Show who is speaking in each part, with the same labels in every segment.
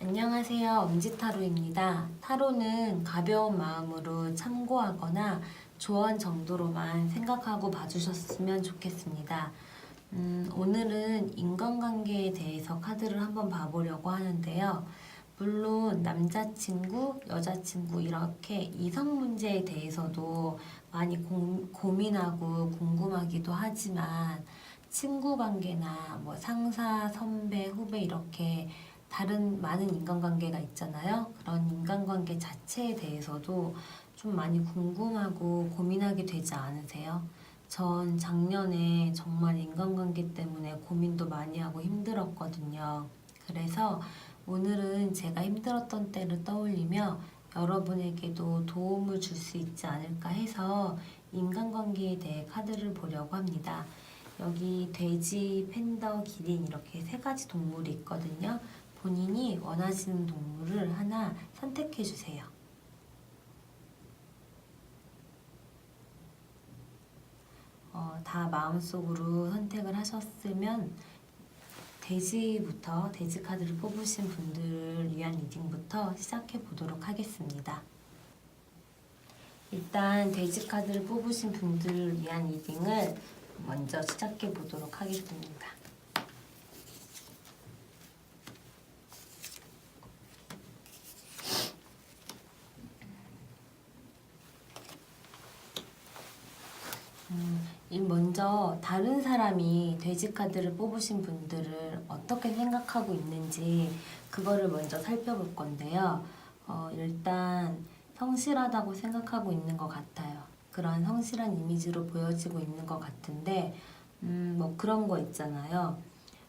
Speaker 1: 안녕하세요. 엄지타로입니다. 타로는 가벼운 마음으로 참고하거나 조언 정도로만 생각하고 봐주셨으면 좋겠습니다. 오늘은 인간관계에 대해서 카드를 한번 봐보려고 하는데요. 물론 남자친구, 여자친구 이렇게 이성 문제에 대해서도 많이 고민하고 궁금하기도 하지만 친구 관계나 뭐 상사, 선배, 후배 이렇게 다른 많은 인간관계가 있잖아요. 그런 인간관계 자체에 대해서도 좀 많이 궁금하고 고민하게 되지 않으세요? 전 작년에 정말 인간관계 때문에 고민도 많이 하고 힘들었거든요. 그래서 오늘은 제가 힘들었던 때를 떠올리며 여러분에게도 도움을 줄 수 있지 않을까 해서 인간관계에 대해 카드를 보려고 합니다. 여기 돼지, 팬더, 기린 이렇게 세 가지 동물이 있거든요. 본인이 원하시는 동물을 하나 선택해 주세요. 다 마음속으로 선택을 하셨으면 돼지 카드를 뽑으신 분들을 위한 리딩부터 시작해 보도록 하겠습니다. 일단 돼지 카드를 뽑으신 분들을 위한 리딩을 먼저 시작해 보도록 하겠습니다. 먼저 다른 사람이 돼지 카드를 뽑으신 분들을 어떻게 생각하고 있는지 그거를 먼저 살펴볼 건데요. 일단 성실하다고 생각하고 있는 것 같아요. 그런 성실한 이미지로 보여지고 있는 것 같은데 뭐 그런 거 있잖아요.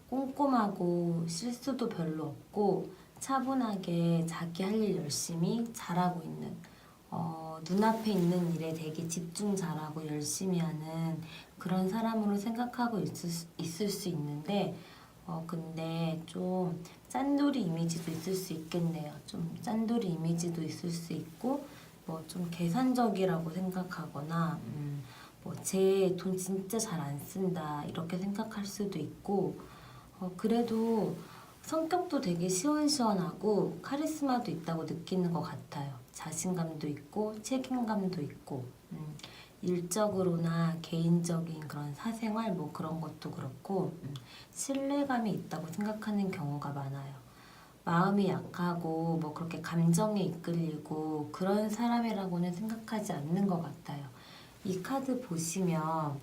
Speaker 1: 꼼꼼하고 실수도 별로 없고 차분하게 자기 할 일 열심히 잘하고 있는 눈앞에 있는 일에 되게 집중 잘하고 열심히 하는 그런 사람으로 생각하고 있을 수 있는데 근데 좀 짠돌이 이미지도 있을 수 있겠네요. 좀 짠돌이 이미지도 있을 수 있고 뭐 좀 계산적이라고 생각하거나 뭐 제 돈 진짜 잘 안 쓴다 이렇게 생각할 수도 있고 그래도 성격도 되게 시원시원하고 카리스마도 있다고 느끼는 것 같아요. 자신감도 있고 책임감도 있고 일적으로나 개인적인 그런 사생활 뭐 그런 것도 그렇고 신뢰감이 있다고 생각하는 경우가 많아요. 마음이 약하고 뭐 그렇게 감정에 이끌리고 그런 사람이라고는 생각하지 않는 것 같아요. 이 카드 보시면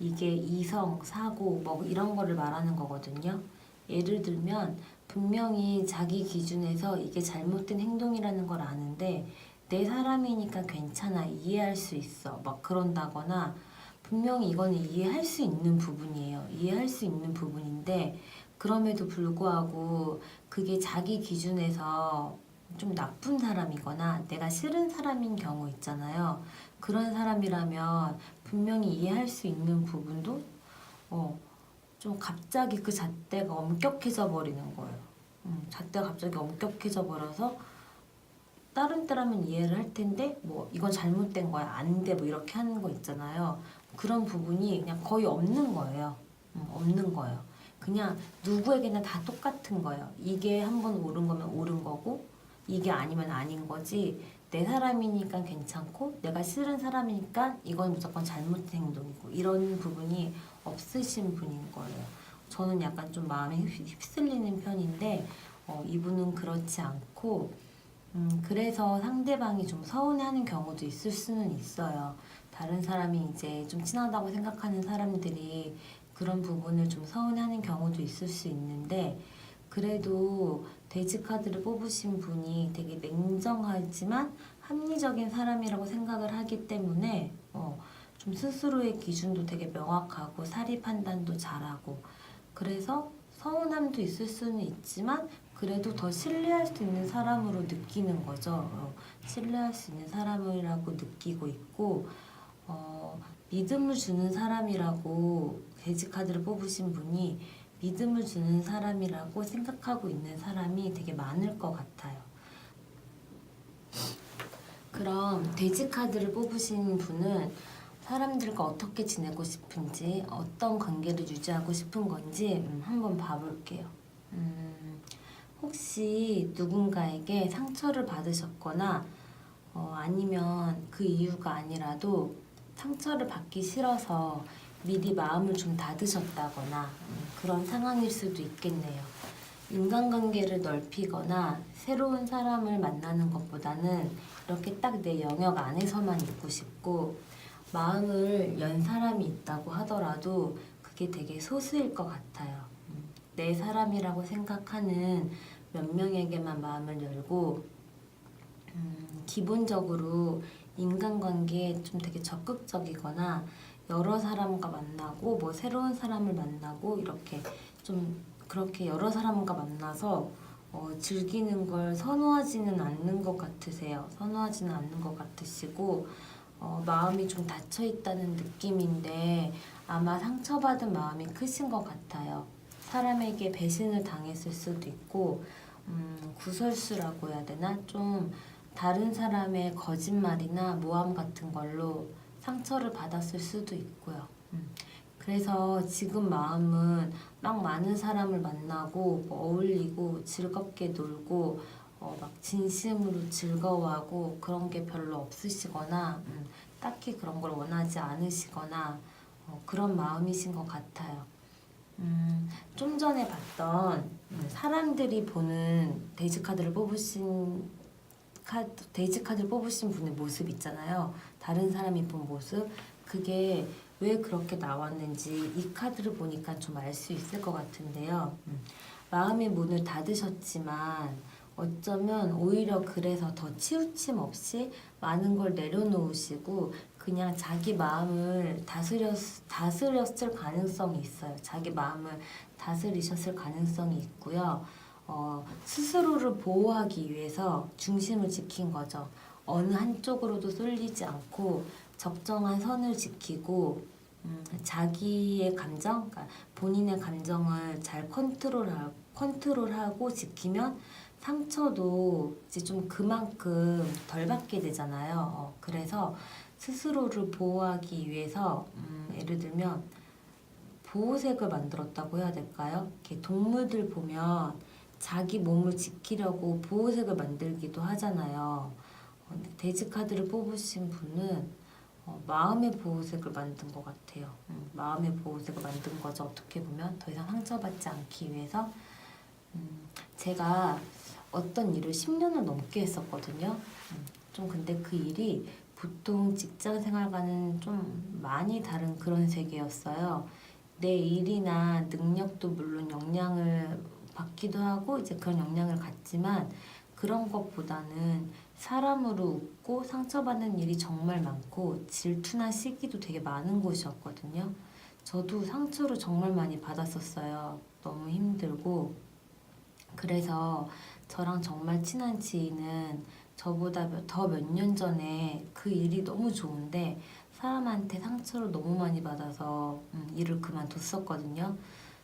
Speaker 1: 이게 이성, 사고 뭐 이런 거를 말하는 거거든요. 예를 들면 분명히 자기 기준에서 이게 잘못된 행동이라는 걸 아는데 내 사람이니까 괜찮아, 이해할 수 있어 막 그런다거나 분명히 이거는 이해할 수 있는 부분이에요. 이해할 수 있는 부분인데 그럼에도 불구하고 그게 자기 기준에서 좀 나쁜 사람이거나 내가 싫은 사람인 경우 있잖아요. 그런 사람이라면 분명히 이해할 수 있는 부분도 좀 갑자기 그 잣대가 엄격해져 버리는 거예요. 잣대가 갑자기 엄격해져 버려서 다른 때라면 이해를 할 텐데 뭐 이건 잘못된 거야 안 돼 뭐 이렇게 하는 거 있잖아요. 그런 부분이 그냥 거의 없는 거예요. 없는 거예요. 그냥 누구에게나 다 똑같은 거예요. 이게 한번 옳은 거면 옳은 거고 이게 아니면 아닌 거지. 내 사람이니까 괜찮고 내가 싫은 사람이니까 이건 무조건 잘못된 행동이고 이런 부분이 없으신 분인 거예요. 저는 약간 좀 마음에 휩쓸리는 편인데 이분은 그렇지 않고 그래서 상대방이 좀 서운해하는 경우도 있을 수는 있어요. 다른 사람이 이제 좀 친하다고 생각하는 사람들이 그런 부분을 좀 서운해하는 경우도 있을 수 있는데 그래도 돼지 카드를 뽑으신 분이 되게 냉정하지만 합리적인 사람이라고 생각을 하기 때문에 좀 스스로의 기준도 되게 명확하고 사리 판단도 잘하고 그래서 서운함도 있을 수는 있지만 그래도 더 신뢰할 수 있는 사람으로 느끼는 거죠. 신뢰할 수 있는 사람이라고 느끼고 있고 믿음을 주는 사람이라고 돼지 카드를 뽑으신 분이 믿음을 주는 사람이라고 생각하고 있는 사람이 되게 많을 것 같아요. 그럼 돼지 카드를 뽑으신 분은 사람들과 어떻게 지내고 싶은지 어떤 관계를 유지하고 싶은 건지 한번 봐볼게요. 혹시 누군가에게 상처를 받으셨거나 아니면 그 이유가 아니라도 상처를 받기 싫어서 미리 마음을 좀 닫으셨다거나 그런 상황일 수도 있겠네요. 인간관계를 넓히거나 새로운 사람을 만나는 것보다는 이렇게 딱 내 영역 안에서만 있고 싶고 마음을 연 사람이 있다고 하더라도 그게 되게 소수일 것 같아요. 내 사람이라고 생각하는 몇 명에게만 마음을 열고 기본적으로 인간관계에 좀 되게 적극적이거나 여러 사람과 만나고 뭐 새로운 사람을 만나고 이렇게 좀 그렇게 여러 사람과 만나서 즐기는 걸 선호하지는 않는 것 같으세요. 선호하지는 않는 것 같으시고 마음이 좀 닫혀 있다는 느낌인데 아마 상처받은 마음이 크신 것 같아요. 사람에게 배신을 당했을 수도 있고 구설수라고 해야 되나? 좀 다른 사람의 거짓말이나 모함 같은 걸로 상처를 받았을 수도 있고요. 그래서 지금 마음은 막 많은 사람을 만나고 뭐 어울리고 즐겁게 놀고 막 진심으로 즐거워하고 그런 게 별로 없으시거나 딱히 그런 걸 원하지 않으시거나 그런 마음이신 것 같아요. 좀 전에 봤던 사람들이 보는 데이지 카드를 뽑으신 분의 모습 있잖아요. 다른 사람이 본 모습. 그게 왜 그렇게 나왔는지 이 카드를 보니까 좀 알 수 있을 것 같은데요. 마음의 문을 닫으셨지만 어쩌면 오히려 그래서 더 치우침 없이 많은 걸 내려놓으시고 그냥 자기 마음을 다스렸을 가능성이 있어요. 자기 마음을 다스리셨을 가능성이 있고요. 스스로를 보호하기 위해서 중심을 지킨 거죠. 어느 한쪽으로도 쏠리지 않고 적정한 선을 지키고 자기의 감정, 그러니까 본인의 감정을 잘 컨트롤하고 지키면 상처도 이제 좀 그만큼 덜 받게 되잖아요. 그래서 스스로를 보호하기 위해서 예를 들면 보호색을 만들었다고 해야 될까요? 이렇게 동물들 보면 자기 몸을 지키려고 보호색을 만들기도 하잖아요. 근데 돼지 카드를 뽑으신 분은 마음의 보호색을 만든 것 같아요. 마음의 보호색을 만든 거죠. 어떻게 보면 더 이상 상처받지 않기 위해서. 제가 어떤 일을 10년을 넘게 했었거든요. 좀 근데 그 일이 보통 직장 생활과는 좀 많이 다른 그런 세계였어요. 내 일이나 능력도 물론 영향을 받기도 하고 이제 그런 영향을 갖지만 그런 것보다는 사람으로 웃고 상처받는 일이 정말 많고 질투나 시기도 되게 많은 곳이었거든요. 저도 상처를 정말 많이 받았었어요. 너무 힘들고. 그래서 저랑 정말 친한 지인은 저보다 더 몇 년 전에 그 일이 너무 좋은데 사람한테 상처를 너무 많이 받아서 일을 그만뒀었거든요.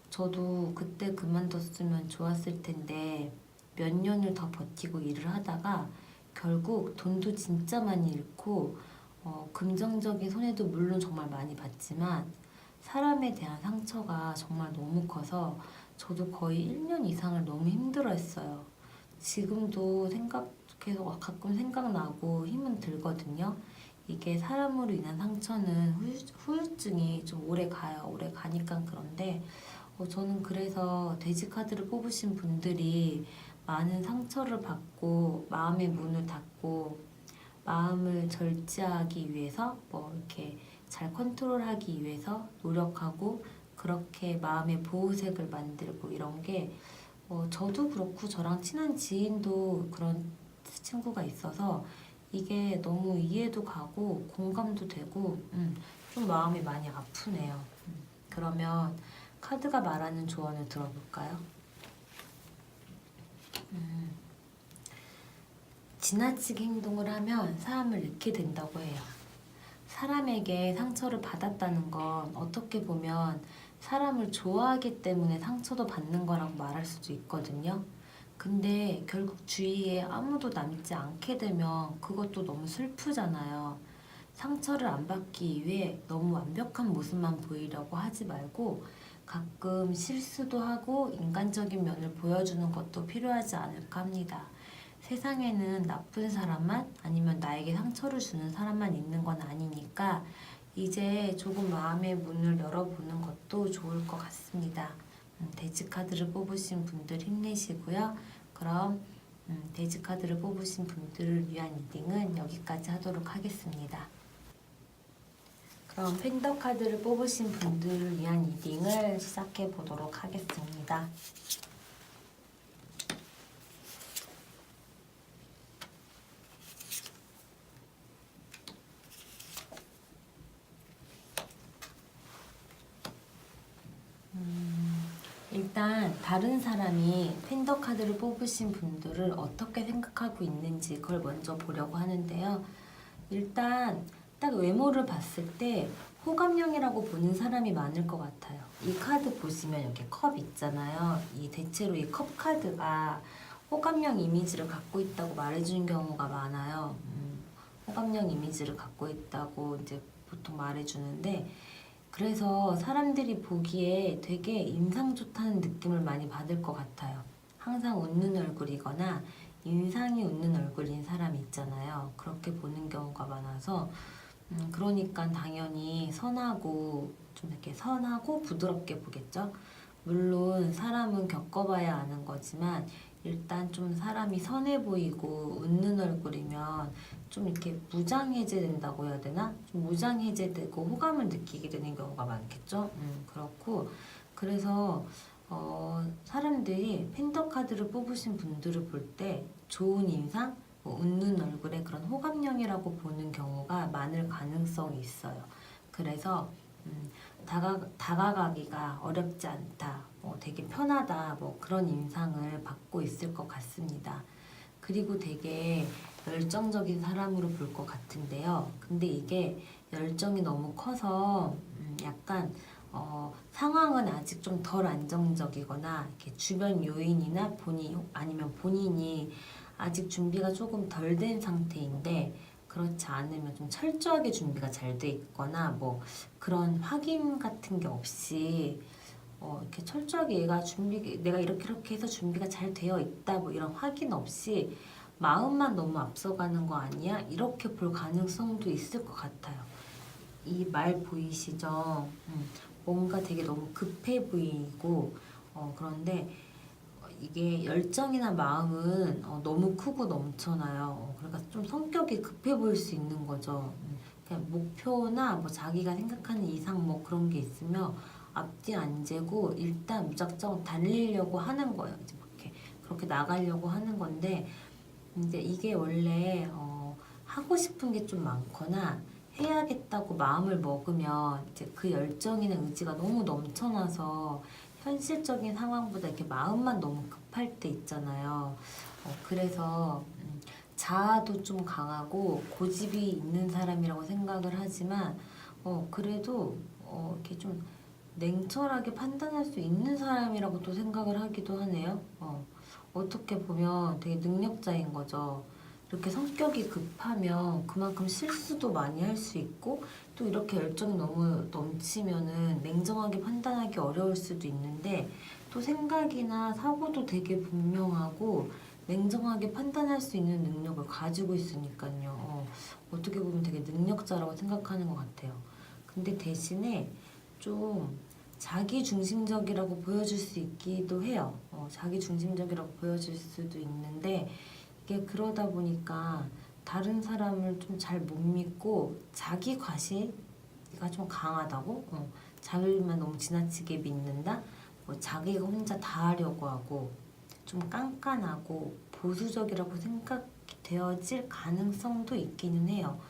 Speaker 1: 저도 그때 그만뒀으면 좋았을 텐데 몇 년을 더 버티고 일을 하다가 결국 돈도 진짜 많이 잃고 금전적인 손해도 물론 정말 많이 봤지만 사람에 대한 상처가 정말 너무 커서 저도 거의 1년 이상을 너무 힘들어했어요. 지금도 생각해서 가끔 생각나고 힘은 들거든요. 이게 사람으로 인한 상처는 후유증이 좀 오래 가요. 오래 가니까 그런데 저는 그래서 돼지 카드를 뽑으신 분들이 많은 상처를 받고 마음의 문을 닫고 마음을 절제하기 위해서 뭐 이렇게 잘 컨트롤하기 위해서 노력하고 그렇게 마음의 보호색을 만들고 이런 게 저도 그렇고 저랑 친한 지인도 그런 친구가 있어서 이게 너무 이해도 가고 공감도 되고 좀 마음이 많이 아프네요. 그러면 카드가 말하는 조언을 들어볼까요? 지나치게 행동을 하면 사람을 잃게 된다고 해요. 사람에게 상처를 받았다는 건 어떻게 보면 사람을 좋아하기 때문에 상처도 받는 거라고 말할 수도 있거든요. 근데 결국 주위에 아무도 남지 않게 되면 그것도 너무 슬프잖아요. 상처를 안 받기 위해 너무 완벽한 모습만 보이려고 하지 말고 가끔 실수도 하고 인간적인 면을 보여주는 것도 필요하지 않을까 합니다. 세상에는 나쁜 사람만 아니면 나에게 상처를 주는 사람만 있는 건 아니니까 이제 조금 마음의 문을 열어보는 것도 좋을 것 같습니다. 돼지 카드를 뽑으신 분들 힘내시고요. 그럼 돼지 카드를 뽑으신 분들을 위한 리딩은 여기까지 하도록 하겠습니다. 그럼 팬더 카드를 뽑으신 분들을 위한 리딩을 시작해 보도록 하겠습니다. 일단 다른 사람이 팬더 카드를 뽑으신 분들을 어떻게 생각하고 있는지 그걸 먼저 보려고 하는데요. 일단 딱 외모를 봤을 때 호감형이라고 보는 사람이 많을 것 같아요. 이 카드 보시면 이렇게 컵 있잖아요. 대체로 이 컵 카드가 호감형 이미지를 갖고 있다고 말해주는 경우가 많아요. 호감형 이미지를 갖고 있다고 이제 보통 말해주는데, 그래서 사람들이 보기에 되게 인상 좋다는 느낌을 많이 받을 것 같아요. 항상 웃는 얼굴이거나 인상이 웃는 얼굴인 사람이 있잖아요. 그렇게 보는 경우가 많아서 그러니까 당연히 좀 이렇게 선하고 부드럽게 보겠죠. 물론 사람은 겪어봐야 아는 거지만 일단 좀 사람이 선해 보이고 웃는 얼굴이면 좀 이렇게 무장해제된다고 해야 되나? 좀 무장해제되고 호감을 느끼게 되는 경우가 많겠죠. 그렇고 그래서 사람들이 팬더 카드를 뽑으신 분들을 볼 때 좋은 인상, 뭐 웃는 얼굴에 그런 호감형이라고 보는 경우가 많을 가능성이 있어요. 그래서 다가가기가 어렵지 않다, 되게 편하다, 뭐 그런 인상을 받고 있을 것 같습니다. 그리고 되게 열정적인 사람으로 볼 것 같은데요. 근데 이게 열정이 너무 커서 약간 상황은 아직 좀 덜 안정적이거나 이렇게 주변 요인이나 아니면 본인이 아직 준비가 조금 덜 된 상태인데, 그렇지 않으면 좀 철저하게 준비가 잘 돼 있거나 뭐 그런 확인 같은 게 없이 이렇게 철저하게 내가 이렇게 해서 준비가 잘 되어 있다 뭐 이런 확인 없이 마음만 너무 앞서가는 거 아니야? 이렇게 볼 가능성도 있을 것 같아요. 이 말 보이시죠? 뭔가 되게 너무 급해 보이고 그런데 이게 열정이나 마음은 너무 크고 넘쳐나요. 그러니까 좀 성격이 급해 보일 수 있는 거죠. 그냥 목표나 뭐 자기가 생각하는 이상 뭐 그런 게 있으면 앞뒤 안 재고 일단 무작정 달리려고 하는 거예요. 이제 그렇게 나가려고 하는 건데, 근데 이게 원래 하고 싶은 게 좀 많거나 해야겠다고 마음을 먹으면 이제 그 열정이나 의지가 너무 넘쳐나서 현실적인 상황보다 이렇게 마음만 너무 급할 때 있잖아요. 그래서 자아도 좀 강하고 고집이 있는 사람이라고 생각을 하지만 그래도 이렇게 좀 냉철하게 판단할 수 있는 사람이라고 또 생각을 하기도 하네요. 어떻게 보면 되게 능력자인 거죠. 이렇게 성격이 급하면 그만큼 실수도 많이 할 수 있고, 또 이렇게 열정이 너무 넘치면은 냉정하게 판단하기 어려울 수도 있는데, 또 생각이나 사고도 되게 분명하고 냉정하게 판단할 수 있는 능력을 가지고 있으니까요. 어떻게 보면 되게 능력자라고 생각하는 것 같아요. 근데 대신에 좀 자기 중심적이라고 보여줄 수 있기도 해요. 자기 중심적이라고 보여줄 수도 있는데, 이게 그러다 보니까 다른 사람을 좀 잘 못 믿고 자기 과시가 좀 강하다고? 자기만 너무 지나치게 믿는다? 뭐 자기가 혼자 다 하려고 하고 좀 깐깐하고 보수적이라고 생각되어질 가능성도 있기는 해요.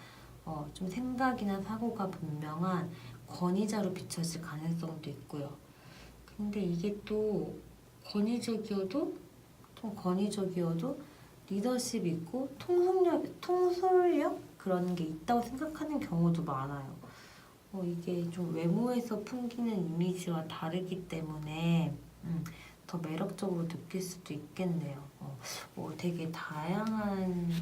Speaker 1: 좀 생각이나 사고가 분명한 권위자로 비춰질 가능성도 있고요. 근데 이게 또 권위적이어도 리더십 있고 통솔력 그런 게 있다고 생각하는 경우도 많아요. 이게 좀 외모에서 풍기는 이미지와 다르기 때문에 더 매력적으로 느낄 수도 있겠네요. 되게 다양한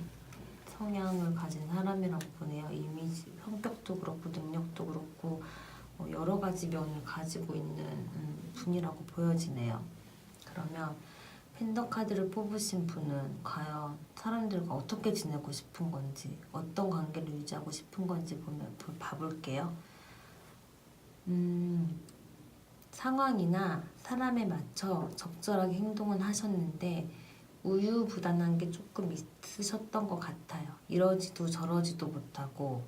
Speaker 1: 성향을 가진 사람이라고 보네요. 이미지, 성격도 그렇고 능력도 그렇고 여러 가지 면을 가지고 있는 분이라고 보여지네요. 그러면 팬더 카드를 뽑으신 분은 과연 사람들과 어떻게 지내고 싶은 건지, 어떤 관계를 유지하고 싶은 건지 봐볼게요. 상황이나 사람에 맞춰 적절하게 행동은 하셨는데 우유부단한 게 조금 있으셨던 것 같아요. 이러지도 저러지도 못하고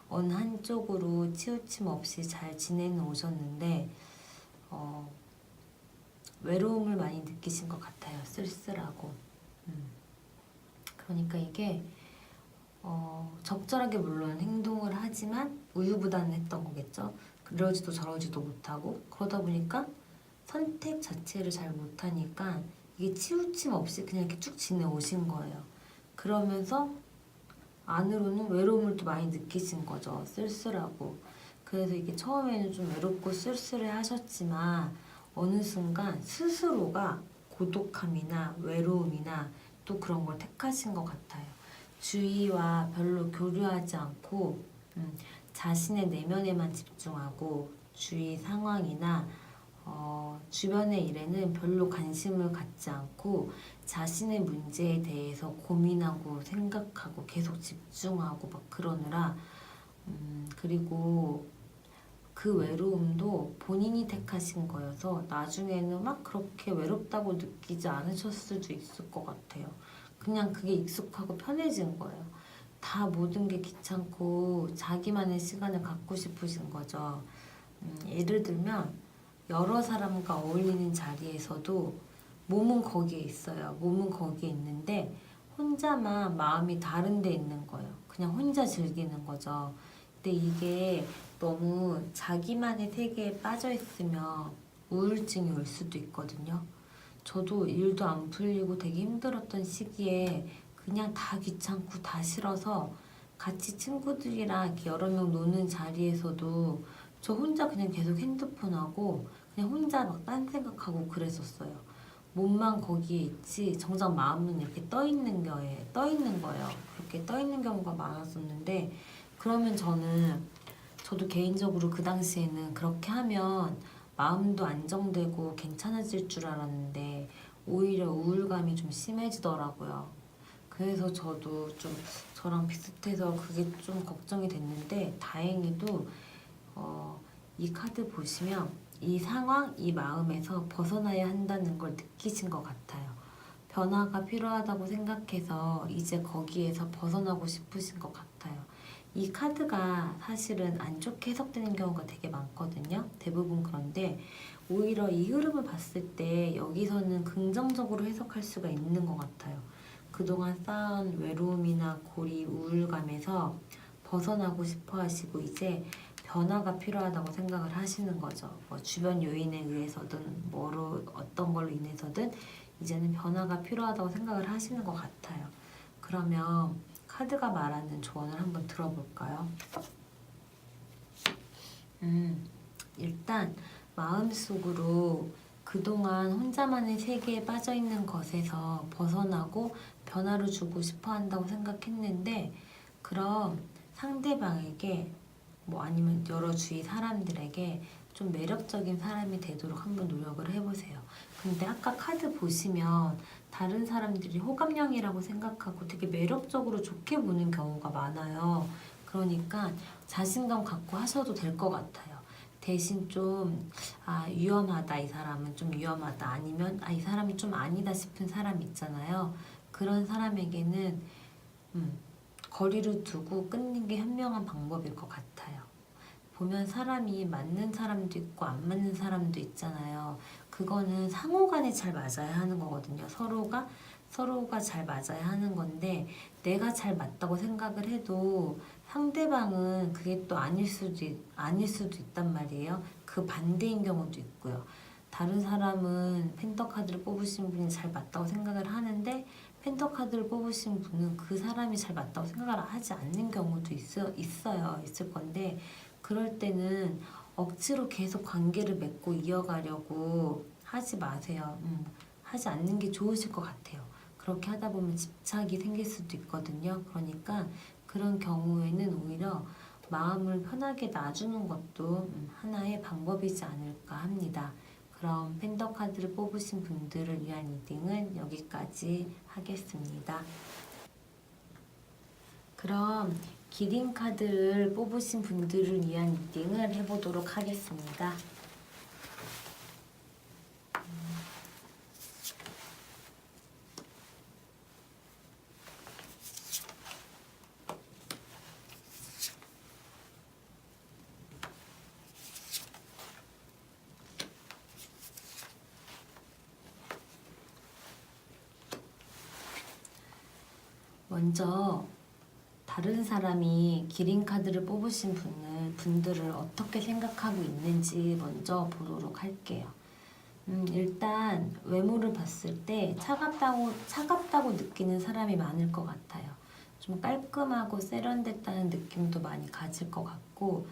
Speaker 1: 어느 한쪽으로 치우침 없이 잘 지내는 오셨는데 외로움을 많이 느끼신 것 같아요. 쓸쓸하고. 그러니까 이게 적절하게 물론 행동을 하지만 우유부단했던 거겠죠. 이러지도 저러지도 못하고 그러다 보니까 선택 자체를 잘 못하니까 이게 치우침 없이 그냥 이렇게 쭉 지내오신 거예요. 그러면서 안으로는 외로움을 또 많이 느끼신 거죠. 쓸쓸하고. 그래서 이게 처음에는 좀 외롭고 쓸쓸해 하셨지만 어느 순간 스스로가 고독함이나 외로움이나 또 그런 걸 택하신 것 같아요. 주위와 별로 교류하지 않고 자신의 내면에만 집중하고 주위 상황이나 주변의 일에는 별로 관심을 갖지 않고 자신의 문제에 대해서 고민하고 생각하고 계속 집중하고 막 그러느라 그리고 그 외로움도 본인이 택하신 거여서 나중에는 막 그렇게 외롭다고 느끼지 않으셨을 수도 있을 것 같아요. 그냥 그게 익숙하고 편해진 거예요. 다 모든 게 귀찮고 자기만의 시간을 갖고 싶으신 거죠. 예를 들면 여러 사람과 어울리는 자리에서도 몸은 거기에 있어요. 몸은 거기에 있는데 혼자만 마음이 다른 데 있는 거예요. 그냥 혼자 즐기는 거죠. 근데 이게 너무 자기만의 세계에 빠져 있으면 우울증이 올 수도 있거든요. 저도 일도 안 풀리고 되게 힘들었던 시기에 그냥 다 귀찮고 다 싫어서 같이 친구들이랑 이렇게 여러 명 노는 자리에서도 저 혼자 그냥 계속 핸드폰하고 그냥 혼자 막 딴 생각하고 그랬었어요. 몸만 거기에 있지 정작 마음은 이렇게 떠 있는 거예요. 그렇게 떠 있는 경우가 많았었는데 그러면 저도 개인적으로 그 당시에는 그렇게 하면 마음도 안정되고 괜찮아질 줄 알았는데 오히려 우울감이 좀 심해지더라고요. 그래서 저도 좀 저랑 비슷해서 그게 좀 걱정이 됐는데 다행히도 이 카드 보시면 이 상황, 이 마음에서 벗어나야 한다는 걸 느끼신 것 같아요. 변화가 필요하다고 생각해서 이제 거기에서 벗어나고 싶으신 것 같아요. 이 카드가 사실은 안 좋게 해석되는 경우가 되게 많거든요. 대부분 그런데 오히려 이 흐름을 봤을 때 여기서는 긍정적으로 해석할 수가 있는 것 같아요. 그동안 쌓은 외로움이나 고리, 우울감에서 벗어나고 싶어 하시고 이제 변화가 필요하다고 생각을 하시는 거죠. 뭐 주변 요인에 의해서든 뭐로 어떤 걸로 인해서든 이제는 변화가 필요하다고 생각을 하시는 것 같아요. 그러면 카드가 말하는 조언을 한번 들어볼까요? 일단 마음속으로 그동안 혼자만의 세계에 빠져있는 것에서 벗어나고 변화를 주고 싶어 한다고 생각했는데 그럼 상대방에게 뭐 아니면 여러 주위 사람들에게 좀 매력적인 사람이 되도록 한번 노력을 해보세요. 근데 아까 카드 보시면 다른 사람들이 호감형이라고 생각하고 되게 매력적으로 좋게 보는 경우가 많아요. 그러니까 자신감 갖고 하셔도 될 것 같아요. 대신 좀 위험하다 이 사람은 좀 위험하다 아니면 이 사람이 좀 아니다 싶은 사람 있잖아요. 그런 사람에게는 거리를 두고 끊는 게 현명한 방법일 것 같아요. 보면 사람이 맞는 사람도 있고 안 맞는 사람도 있잖아요. 그거는 상호간에 잘 맞아야 하는 거거든요. 서로가 잘 맞아야 하는 건데 내가 잘 맞다고 생각을 해도 상대방은 그게 또 아닐 수도 있단 말이에요. 그 반대인 경우도 있고요. 다른 사람은 펜터카드를 뽑으신 분이 잘 맞다고 생각을 하는데 펜터카드를 뽑으신 분은 그 사람이 잘 맞다고 생각을 하지 않는 경우도 있을 건데 그럴 때는 억지로 계속 관계를 맺고 이어가려고 하지 마세요. 하지 않는 게 좋으실 것 같아요. 그렇게 하다 보면 집착이 생길 수도 있거든요. 그러니까 그런 경우에는 오히려 마음을 편하게 놔주는 것도 하나의 방법이지 않을까 합니다. 그럼 팬더 카드를 뽑으신 분들을 위한 리딩은 여기까지 하겠습니다. 그럼 기린 카드를 뽑으신 분들을 위한 리딩을 해보도록 하겠습니다. 먼저 다른 사람이 기린 카드를 뽑으신 분들을 어떻게 생각하고 있는지 먼저 보도록 할게요. 일단 외모를 봤을 때 차갑다고 느끼는 사람이 많을 것 같아요. 좀 깔끔하고 세련됐다는 느낌도 많이 가질 것 같고,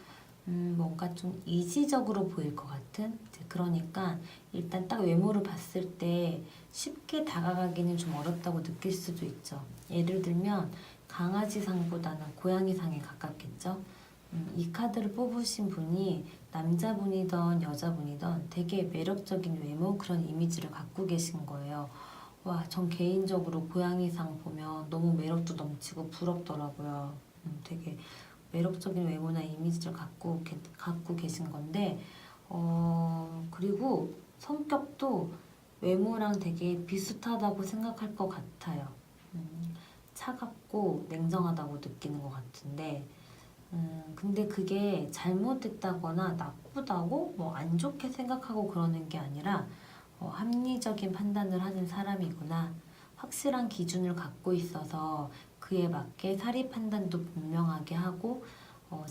Speaker 1: 뭔가 좀 이지적으로 보일 것 같은? 그러니까 일단 딱 외모를 봤을 때 쉽게 다가가기는 좀 어렵다고 느낄 수도 있죠. 예를 들면 강아지상보다는 고양이상에 가깝겠죠. 이 카드를 뽑으신 분이 남자분이든 여자분이든 되게 매력적인 외모 그런 이미지를 갖고 계신 거예요. 와, 전 개인적으로 고양이상 보면 너무 매력도 넘치고 부럽더라고요. 되게 매력적인 외모나 이미지를 갖고 계신 건데, 그리고 성격도 외모랑 되게 비슷하다고 생각할 것 같아요. 차갑고 냉정하다고 느끼는 것 같은데, 근데 그게 잘못됐다거나 나쁘다고 뭐 안 좋게 생각하고 그러는 게 아니라 합리적인 판단을 하는 사람이구나. 확실한 기준을 갖고 있어서 그에 맞게 사리 판단도 분명하게 하고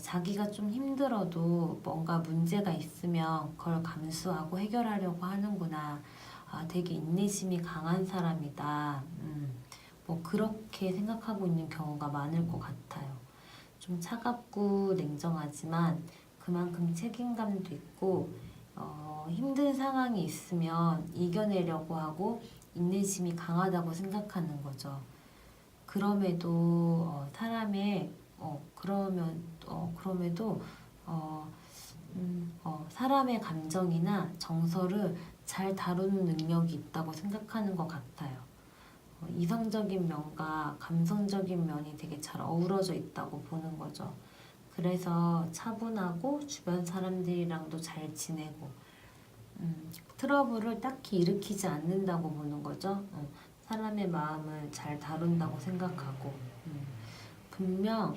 Speaker 1: 자기가 좀 힘들어도 뭔가 문제가 있으면 그걸 감수하고 해결하려고 하는구나. 아, 되게 인내심이 강한 사람이다. 뭐 그렇게 생각하고 있는 경우가 많을 것 같아요. 좀 차갑고 냉정하지만 그만큼 책임감도 있고 힘든 상황이 있으면 이겨내려고 하고 인내심이 강하다고 생각하는 거죠. 그럼에도 그럼에도 사람의 감정이나 정서를 잘 다루는 능력이 있다고 생각하는 것 같아요. 이성적인 면과 감성적인 면이 되게 잘 어우러져 있다고 보는 거죠. 그래서 차분하고 주변 사람들이랑도 잘 지내고 트러블을 딱히 일으키지 않는다고 보는 거죠. 사람의 마음을 잘 다룬다고 생각하고 분명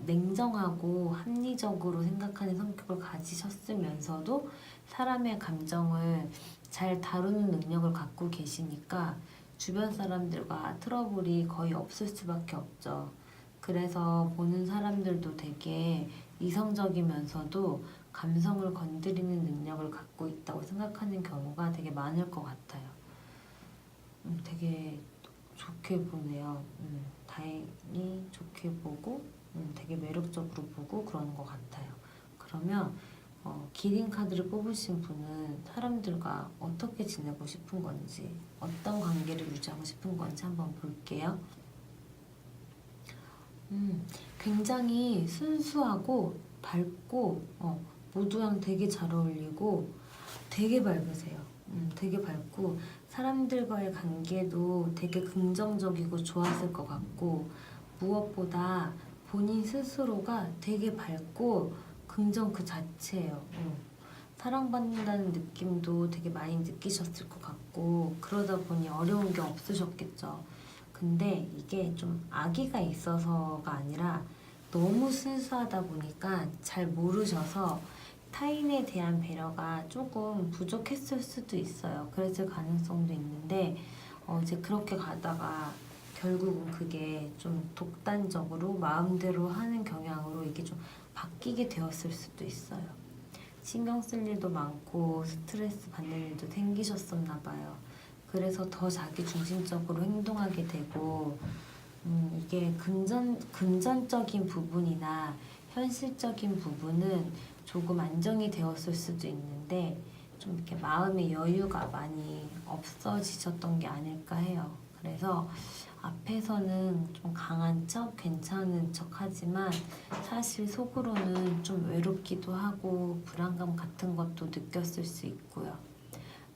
Speaker 1: 냉정하고 합리적으로 생각하는 성격을 가지셨으면서도 사람의 감정을 잘 다루는 능력을 갖고 계시니까 주변 사람들과 트러블이 거의 없을 수밖에 없죠. 그래서 보는 사람들도 되게 이성적이면서도 감성을 건드리는 능력을 갖고 있다고 생각하는 경우가 되게 많을 것 같아요. 되게 좋게 보네요. 다행히 좋게 보고 되게 매력적으로 보고 그러는 것 같아요. 그러면 기린 카드를 뽑으신 분은 사람들과 어떻게 지내고 싶은 건지 어떤 관계를 유지하고 싶은 건지 한번 볼게요. 굉장히 순수하고 밝고 모두랑 되게 잘 어울리고 되게 밝으세요. 되게 밝고 사람들과의 관계도 되게 긍정적이고 좋았을 것 같고 무엇보다 본인 스스로가 되게 밝고 긍정 그 자체예요. 사랑받는다는 느낌도 되게 많이 느끼셨을 것 같고 그러다 보니 어려운 게 없으셨겠죠. 근데 이게 좀 악의가 있어서가 아니라 너무 순수하다 보니까 잘 모르셔서 타인에 대한 배려가 조금 부족했을 수도 있어요. 그랬을 가능성도 있는데 이제 그렇게 가다가 결국은 그게 좀 독단적으로 마음대로 하는 경향으로 이게 좀 바뀌게 되었을 수도 있어요. 신경 쓸 일도 많고 스트레스 받는 일도 생기셨었나 봐요. 그래서 더 자기 중심적으로 행동하게 되고 이게 금전적인 부분이나 현실적인 부분은 조금 안정이 되었을 수도 있는데 좀 이렇게 마음의 여유가 많이 없어지셨던 게 아닐까 해요. 그래서 앞에서는 좀 강한 척, 괜찮은 척 하지만 사실 속으로는 좀 외롭기도 하고 불안감 같은 것도 느꼈을 수 있고요.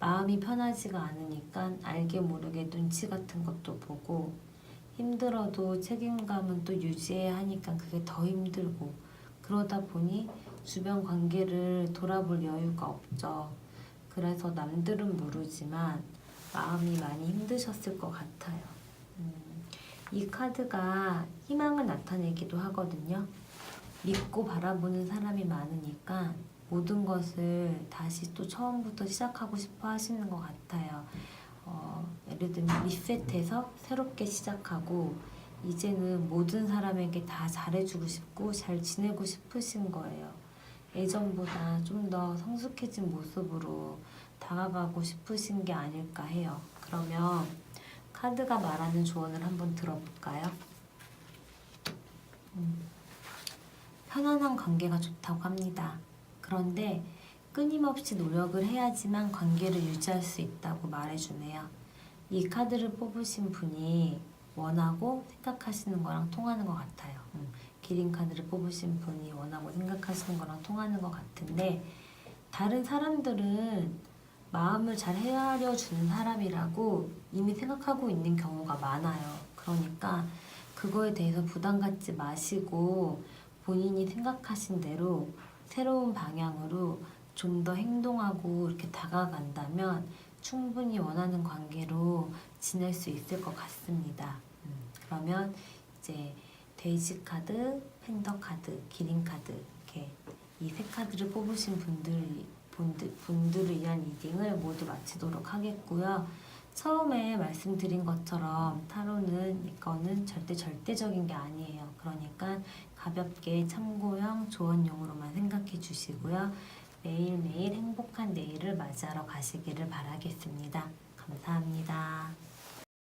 Speaker 1: 마음이 편하지가 않으니까 알게 모르게 눈치 같은 것도 보고 힘들어도 책임감은 또 유지해야 하니까 그게 더 힘들고 그러다 보니 주변 관계를 돌아볼 여유가 없죠. 그래서 남들은 모르지만 마음이 많이 힘드셨을 것 같아요. 이 카드가 희망을 나타내기도 하거든요. 믿고 바라보는 사람이 많으니까 모든 것을 다시 또 처음부터 시작하고 싶어 하시는 것 같아요. 예를 들면 리셋해서 새롭게 시작하고 이제는 모든 사람에게 다 잘해주고 싶고 잘 지내고 싶으신 거예요. 예전보다 좀 더 성숙해진 모습으로 다가가고 싶으신 게 아닐까 해요. 그러면 카드가 말하는 조언을 한번 들어볼까요? 편안한 관계가 좋다고 합니다. 그런데 끊임없이 노력을 해야지만 관계를 유지할 수 있다고 말해주네요. 이 카드를 뽑으신 분이 원하고 생각하시는 거랑 통하는 것 같아요. 기린 카드를 뽑으신 분이 원하고 생각하시는 거랑 통하는 것 같은데 다른 사람들은 마음을 잘 헤아려 주는 사람이라고 이미 생각하고 있는 경우가 많아요. 그러니까 그거에 대해서 부담 갖지 마시고 본인이 생각하신 대로 새로운 방향으로 좀 더 행동하고 이렇게 다가간다면 충분히 원하는 관계로 지낼 수 있을 것 같습니다. 그러면 이제 돼지 카드, 팬더 카드, 기린 카드 이렇게 이 세 카드를 뽑으신 분들을 위한 리딩을 모두 마치도록 하겠고요. 처음에 말씀드린 것처럼 타로는 이거는 절대적인 게 아니에요. 그러니까 가볍게 참고형 조언용으로만 생각해 주시고요. 매일매일 행복한 내일을 맞이하러 가시기를 바라겠습니다. 감사합니다.